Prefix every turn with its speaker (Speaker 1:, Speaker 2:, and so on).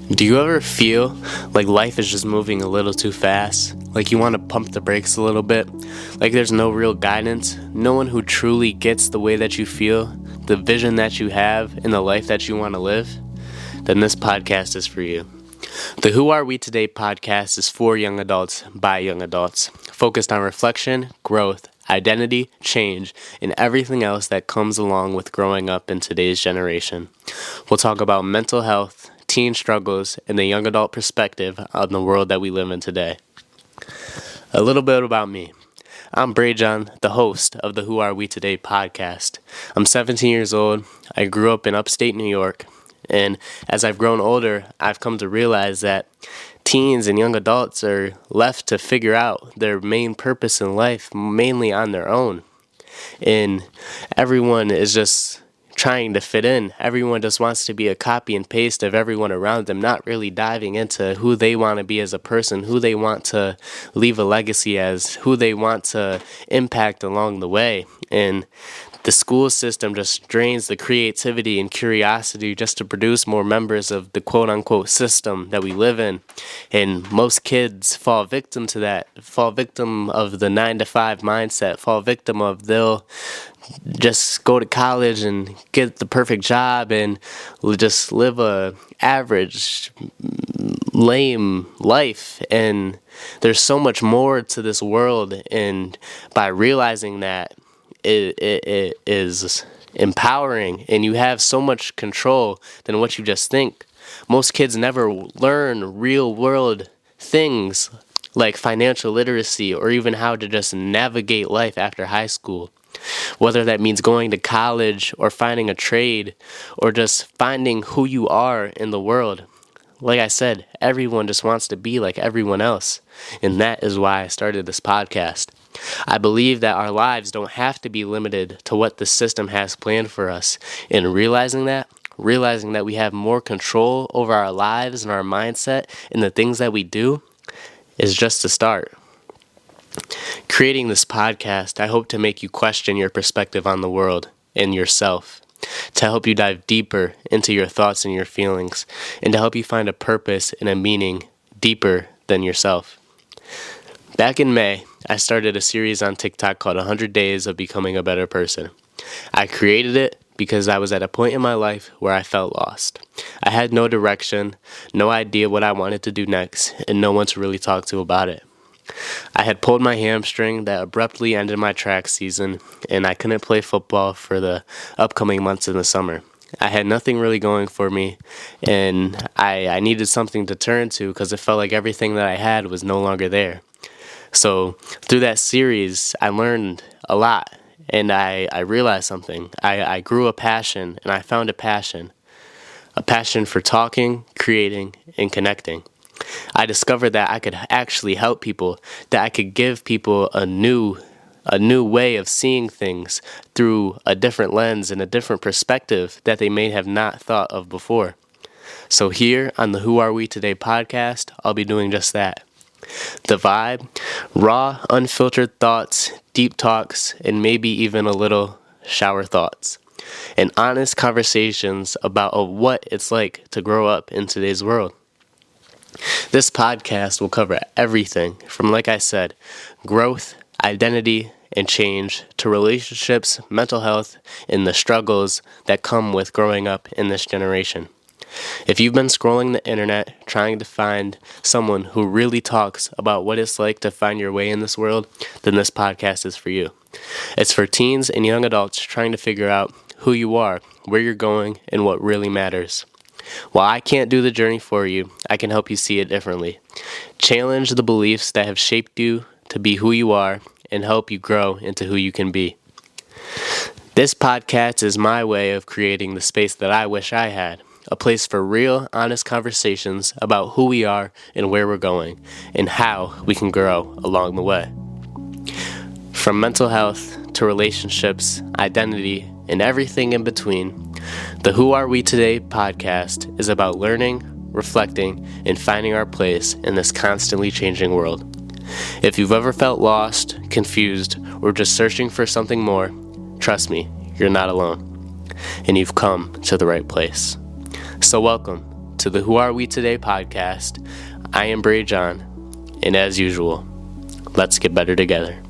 Speaker 1: Do you ever feel like life is just moving a little too fast? Like you want to pump the brakes a little bit? Like there's no real guidance? No one who truly gets the way that you feel, the vision that you have, and the life that you want to live? Then this podcast is for you. The Who Are We Today podcast is for young adults by young adults, focused on reflection, growth, identity, change, and everything else that comes along with growing up in today's generation. We'll talk about mental health, teen struggles, and the young adult perspective on the world that we live in today. A little bit about me. I'm Brayjon, the host of the Who Are We Today podcast. I'm 17 years old. I grew up in upstate New York. And as I've grown older, I've come to realize that teens and young adults are left to figure out their main purpose in life mainly on their own. And everyone is just trying to fit in. Everyone just wants to be a copy and paste of everyone around them, not really diving into who they want to be as a person, who they want to leave a legacy as, who they want to impact along the way. And the school system just drains the creativity and curiosity just to produce more members of the quote-unquote system that we live in. And most kids fall victim to that, fall victim of the 9-to-5 mindset, fall victim of they'll just go to college and get the perfect job and just live a average, lame life. And there's so much more to this world, and by realizing that, it is empowering, and you have so much control than what you just think. Most kids never learn real world things like financial literacy or even how to just navigate life after high school. Whether that means going to college or finding a trade or just finding who you are in the world. Like I said, everyone just wants to be like everyone else. And that is why I started this podcast. I believe that our lives don't have to be limited to what the system has planned for us. And realizing that we have more control over our lives and our mindset and the things that we do is just a start. Creating this podcast, I hope to make you question your perspective on the world and yourself, to help you dive deeper into your thoughts and your feelings, and to help you find a purpose and a meaning deeper than yourself. Back in May, I started a series on TikTok called 100 Days of Becoming a Better Person. I created it because I was at a point in my life where I felt lost. I had no direction, no idea what I wanted to do next, and no one to really talk to about it. I had pulled my hamstring that abruptly ended my track season, and I couldn't play football for the upcoming months in the summer. I had nothing really going for me, and I needed something to turn to because it felt like everything that I had was no longer there. So through that series, I learned a lot, and I realized something. I grew a passion, and I found a passion for talking, creating, and connecting. I discovered that I could actually help people, that I could give people a new way of seeing things through a different lens and a different perspective that they may have not thought of before. So here on the Who Are We Today podcast, I'll be doing just that. The vibe, raw, unfiltered thoughts, deep talks, and maybe even a little shower thoughts. And honest conversations about what it's like to grow up in today's world. This podcast will cover everything from, like I said, growth, identity, and change to relationships, mental health, and the struggles that come with growing up in this generation. If you've been scrolling the internet trying to find someone who really talks about what it's like to find your way in this world, then this podcast is for you. It's for teens and young adults trying to figure out who you are, where you're going, and what really matters. While I can't do the journey for you, I can help you see it differently. Challenge the beliefs that have shaped you to be who you are and help you grow into who you can be. This podcast is my way of creating the space that I wish I had, a place for real, honest conversations about who we are and where we're going, and how we can grow along the way. From mental health to relationships, identity, and everything in between, the Who Are We Today podcast is about learning, reflecting, and finding our place in this constantly changing world. If you've ever felt lost, confused, or just searching for something more, trust me, you're not alone, and you've come to the right place. So welcome to to the Who Are We Today podcast. I am Bray John, and as usual, let's get better together.